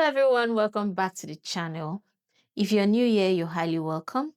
everyone, welcome back to the channel. If you're new here, you're highly welcome.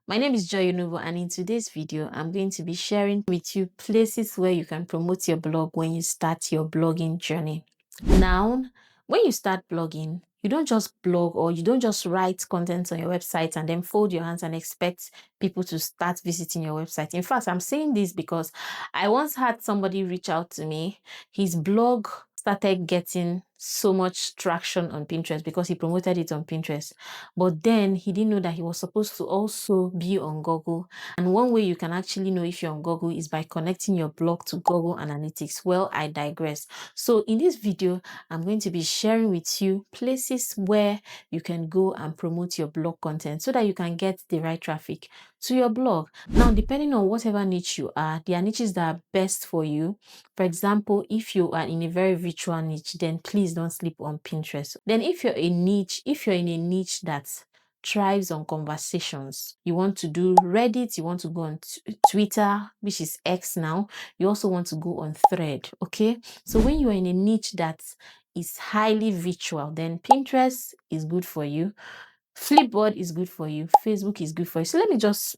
My name is Joy Unuvo, and in today's video, I'm going to be sharing with you places where you can promote your blog when you start your blogging journey. Now, when you start blogging, you don't just blog or you don't just write content on your website and then fold your hands and expect people to start visiting your website. In fact, I'm saying this because I once had somebody reach out to me. His blog started getting so much traction on Pinterest because he promoted it on Pinterest. But then he didn't know that he was supposed to also be on Google. And one way you can actually know if you're on Google is by connecting your blog to Google Analytics. Well, I digress. So in this video, I'm going to be sharing with you places where you can go and promote your blog content so that you can get the right traffic to your blog. Now, depending on whatever niche you are, there are niches that are best for you. For example, if you are in a very virtual niche, then please don't sleep on Pinterest. Then if you're in a niche that thrives on conversations, you want to do Reddit, you want to go on Twitter, which is X now, you also want to go on Thread, okay? So when you are in a niche that is highly virtual, then Pinterest is good for you, Flipboard is good for you, Facebook is good for you. So let me just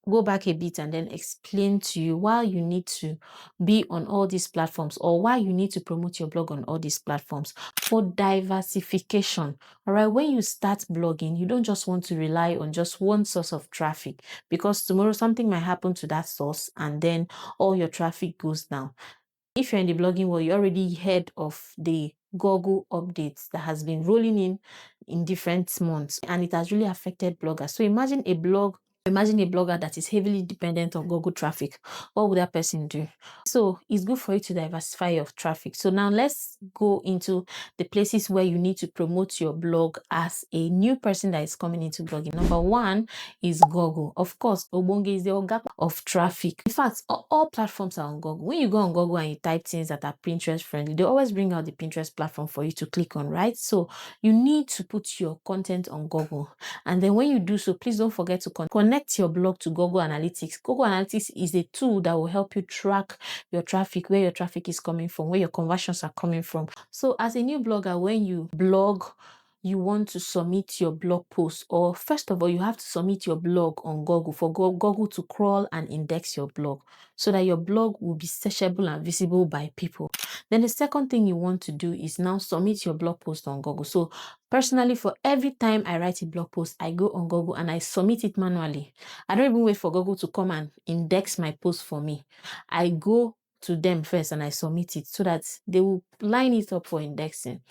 go back a bit and then explain to you why you need to be on all these platforms or why you need to promote your blog on all these platforms for diversification. All right, when you start blogging, you don't just want to rely on just one source of traffic because tomorrow something might happen to that source and then all your traffic goes down. If you're in the blogging world, you already heard of the Google updates that has been rolling in different months, and it has really affected bloggers. So imagine a blogger that is heavily dependent on Google traffic. What would that person do? So it's good for you to diversify your traffic. So now let's go into the places where you need to promote your blog as a new person that is coming into blogging. Number one is Google. Of course, Obonge is the organ of traffic. In fact, all platforms are on Google. When you go on Google and you type things that are Pinterest friendly, they always bring out the Pinterest platform for you to click on, right? So you need to put your content on Google. And then when you do so, please don't forget to connect your blog to Google Analytics. Google Analytics is a tool that will help you track your traffic, where your traffic is coming from, where your conversions are coming from. So as a new blogger, when you blog, you want to submit your blog post, or first of all, you have to submit your blog on Google for Google to crawl and index your blog so that your blog will be searchable and visible by people. Then the second thing you want to do is now submit your blog post on Google. So personally, for every time I write a blog post, I go on Google and I submit it manually. I don't even wait for Google to come and index my post for me. I go to them first and I submit it so that they will line it up for indexing.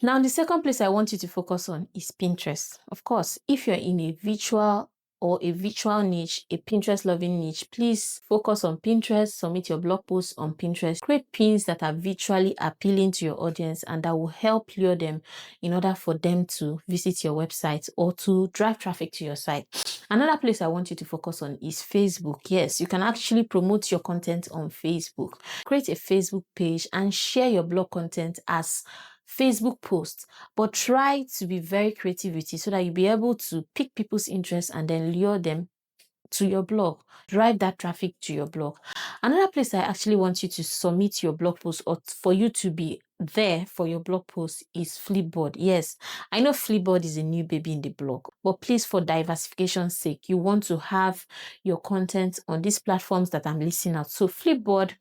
Now, the second place I want you to focus on is Pinterest. Of course, if you're in a virtual niche, a Pinterest loving niche, please focus on Pinterest, submit your blog posts on Pinterest, create pins that are visually appealing to your audience and that will help lure them in order for them to visit your website or to drive traffic to your site. Another place I want you to focus on is Facebook. Yes, you can actually promote your content on Facebook. Create a Facebook page and share your blog content as Facebook posts, but try to be very creative with it so that you'll be able to pick people's interest and then lure them to your blog, drive that traffic to your blog. Another place I actually want you to submit your blog post or for you to be there for your blog post is Flipboard. Yes, I know Flipboard is a new baby in the blog, but please, for diversification's sake, you want to have your content on these platforms that I'm listing out. So Flipboard,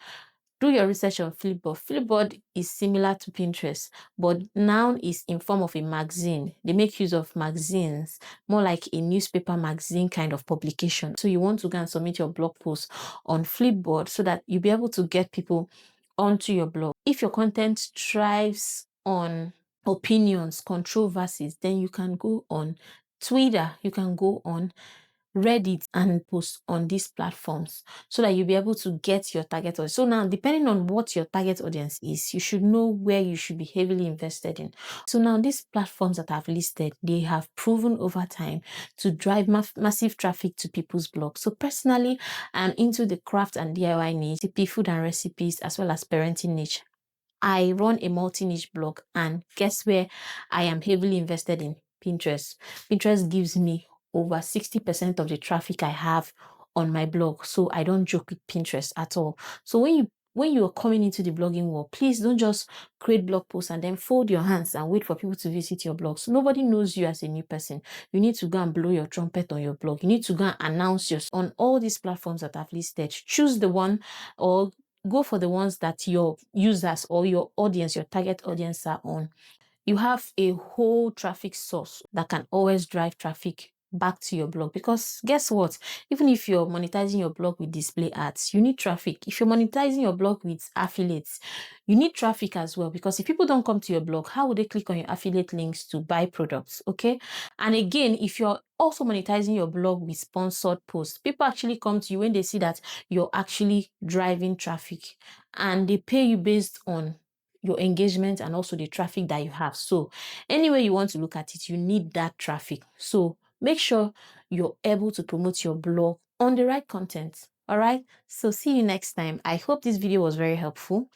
do your research on Flipboard. Flipboard is similar to Pinterest, but now is in form of a magazine. They make use of magazines, more like a newspaper magazine kind of publication. So you want to go and submit your blog post on Flipboard so that you'll be able to get people onto your blog. If your content thrives on opinions, controversies, then you can go on Twitter, you can go on Reddit and post on these platforms so that you'll be able to get your target audience. So now, depending on what your target audience is, you should know where you should be heavily invested in. So now, these platforms that I've listed, they have proven over time to drive massive traffic to people's blogs. So personally, I'm into the craft and DIY niche, food and recipes, as well as parenting niche. I run a multi-niche blog, and guess where I am heavily invested in? Pinterest. Pinterest gives me over 60% of the traffic I have on my blog. So I don't joke with Pinterest at all. So when you when you're coming into the blogging world, please don't just create blog posts and then fold your hands and wait for people to visit your blogs. Nobody knows you as a new person. You need to go and blow your trumpet on your blog. You need to go and announce yourself on all these platforms that I've listed. Choose the one or go for the ones that your users or your audience, your target audience are on. You have a whole traffic source that can always drive traffic back to your blog, because guess what? Even if you're monetizing your blog with display ads, you need traffic. If you're monetizing your blog with affiliates, you need traffic as well, because if people don't come to your blog, how would they click on your affiliate links to buy products? Okay. And again, if you're also monetizing your blog with sponsored posts, people actually come to you when they see that you're actually driving traffic, and they pay you based on your engagement and also the traffic that you have. So any way you want to look at it, you need that traffic. So make sure you're able to promote your blog on the right content. All right. So see you next time. I hope this video was very helpful.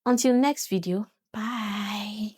Until next video, bye.